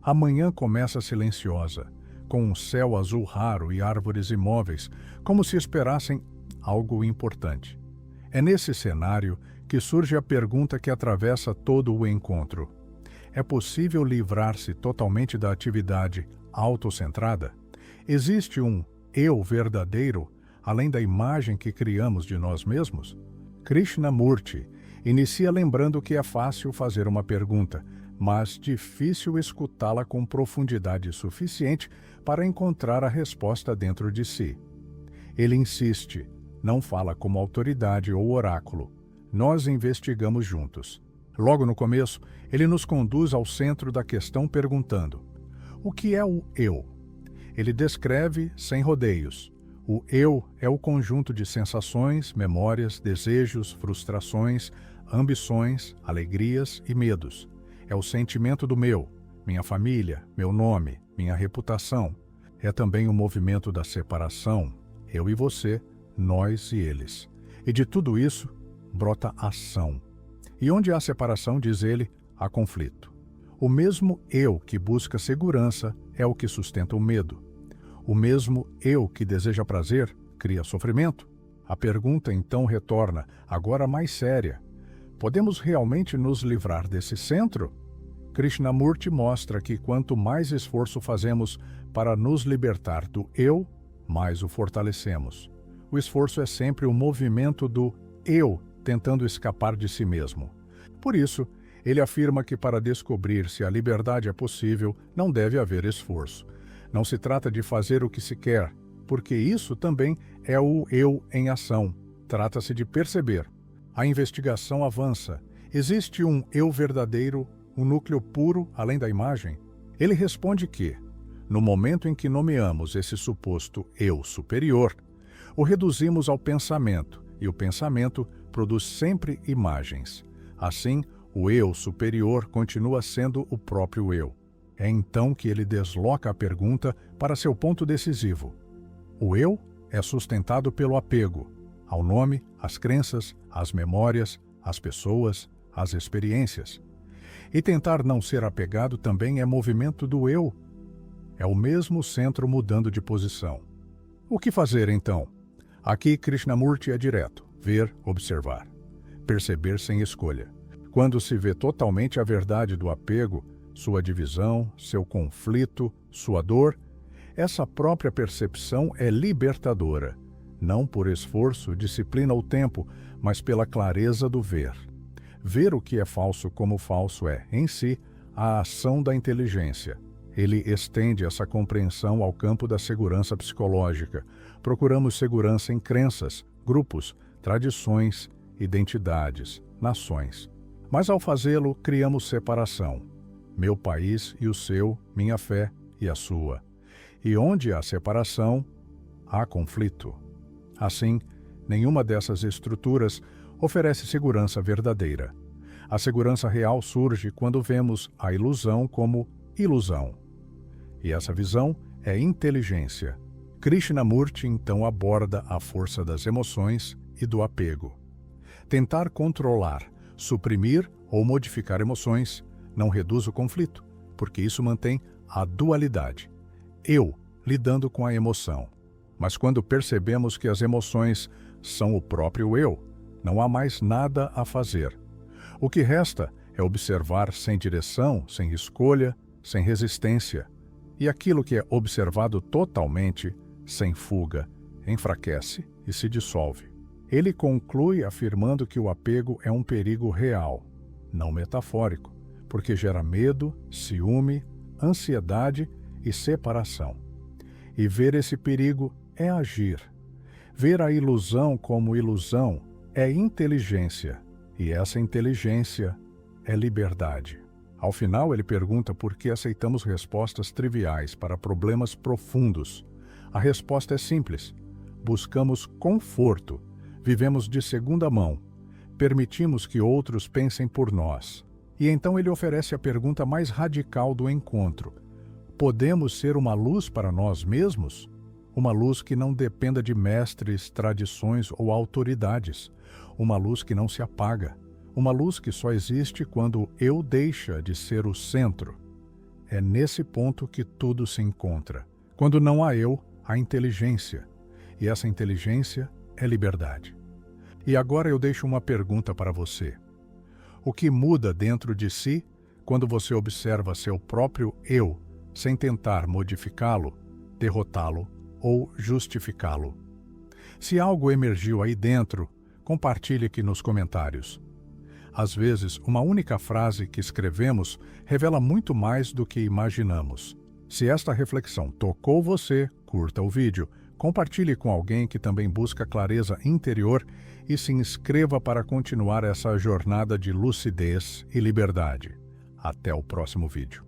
A manhã começa silenciosa, com um céu azul raro e árvores imóveis, como se esperassem algo importante. É nesse cenário que surge a pergunta que atravessa todo o encontro. É possível livrar-se totalmente da atividade autocentrada? Existe um eu verdadeiro, além da imagem que criamos de nós mesmos? Krishnamurti inicia lembrando que é fácil fazer uma pergunta, mas difícil escutá-la com profundidade suficiente para encontrar a resposta dentro de si. Ele insiste, não fala como autoridade ou oráculo. Nós investigamos juntos. Logo no começo, ele nos conduz ao centro da questão perguntando: o que é o eu? Ele descreve sem rodeios. O eu é o conjunto de sensações, memórias, desejos, frustrações, ambições, alegrias e medos. É o sentimento do meu, minha família, meu nome, minha reputação. É também o movimento da separação, eu e você, nós e eles. E de tudo isso brota ação. E onde há separação, diz ele, há conflito. O mesmo eu que busca segurança é o que sustenta o medo. O mesmo eu que deseja prazer cria sofrimento. A pergunta então retorna, agora mais séria: podemos realmente nos livrar desse centro? Krishnamurti mostra que quanto mais esforço fazemos para nos libertar do eu, mais o fortalecemos. O esforço é sempre o movimento do eu tentando escapar de si mesmo. Por isso, ele afirma que para descobrir se a liberdade é possível, não deve haver esforço. Não se trata de fazer o que se quer, porque isso também é o eu em ação. Trata-se de perceber. A investigação avança. Existe um eu verdadeiro, um núcleo puro além da imagem? Ele responde que, no momento em que nomeamos esse suposto eu superior, o reduzimos ao pensamento, e o pensamento produz sempre imagens. Assim, o eu superior continua sendo o próprio eu. É então que ele desloca a pergunta para seu ponto decisivo. O eu é sustentado pelo apego ao nome, às crenças, às memórias, às pessoas, às experiências. E tentar não ser apegado também é movimento do eu. É o mesmo centro mudando de posição. O que fazer então? Aqui Krishnamurti é direto: ver, observar. Perceber sem escolha. Quando se vê totalmente a verdade do apego, sua divisão, seu conflito, sua dor, essa própria percepção é libertadora, não por esforço, disciplina ou tempo, mas pela clareza do ver. Ver o que é falso como falso é, em si, a ação da inteligência. Ele estende essa compreensão ao campo da segurança psicológica. Procuramos segurança em crenças, grupos, tradições, identidades, nações. Mas ao fazê-lo, criamos separação. Meu país e o seu, minha fé e a sua. E onde há separação, há conflito. Assim, nenhuma dessas estruturas oferece segurança verdadeira. A segurança real surge quando vemos a ilusão como ilusão. E essa visão é inteligência. Krishnamurti então aborda a força das emoções e do apego. Tentar controlar, suprimir ou modificar emoções não reduz o conflito, porque isso mantém a dualidade. Eu lidando com a emoção. Mas quando percebemos que as emoções são o próprio eu, não há mais nada a fazer. O que resta é observar sem direção, sem escolha, sem resistência. E aquilo que é observado totalmente, sem fuga, enfraquece e se dissolve. Ele conclui afirmando que o apego é um perigo real, não metafórico, porque gera medo, ciúme, ansiedade e separação. E ver esse perigo é agir. Ver a ilusão como ilusão é inteligência, e essa inteligência é liberdade. Ao final, ele pergunta por que aceitamos respostas triviais para problemas profundos. A resposta é simples. Buscamos conforto, vivemos de segunda mão, permitimos que outros pensem por nós. E então ele oferece a pergunta mais radical do encontro. Podemos ser uma luz para nós mesmos? Uma luz que não dependa de mestres, tradições ou autoridades. Uma luz que não se apaga. Uma luz que só existe quando eu deixa de ser o centro. É nesse ponto que tudo se encontra. Quando não há eu, há inteligência. E essa inteligência é liberdade. E agora eu deixo uma pergunta para você. O que muda dentro de si quando você observa seu próprio eu, sem tentar modificá-lo, derrotá-lo ou justificá-lo? Se algo emergiu aí dentro, compartilhe aqui nos comentários. Às vezes, uma única frase que escrevemos revela muito mais do que imaginamos. Se esta reflexão tocou você, curta o vídeo, compartilhe com alguém que também busca clareza interior e se inscreva para continuar essa jornada de lucidez e liberdade. Até o próximo vídeo.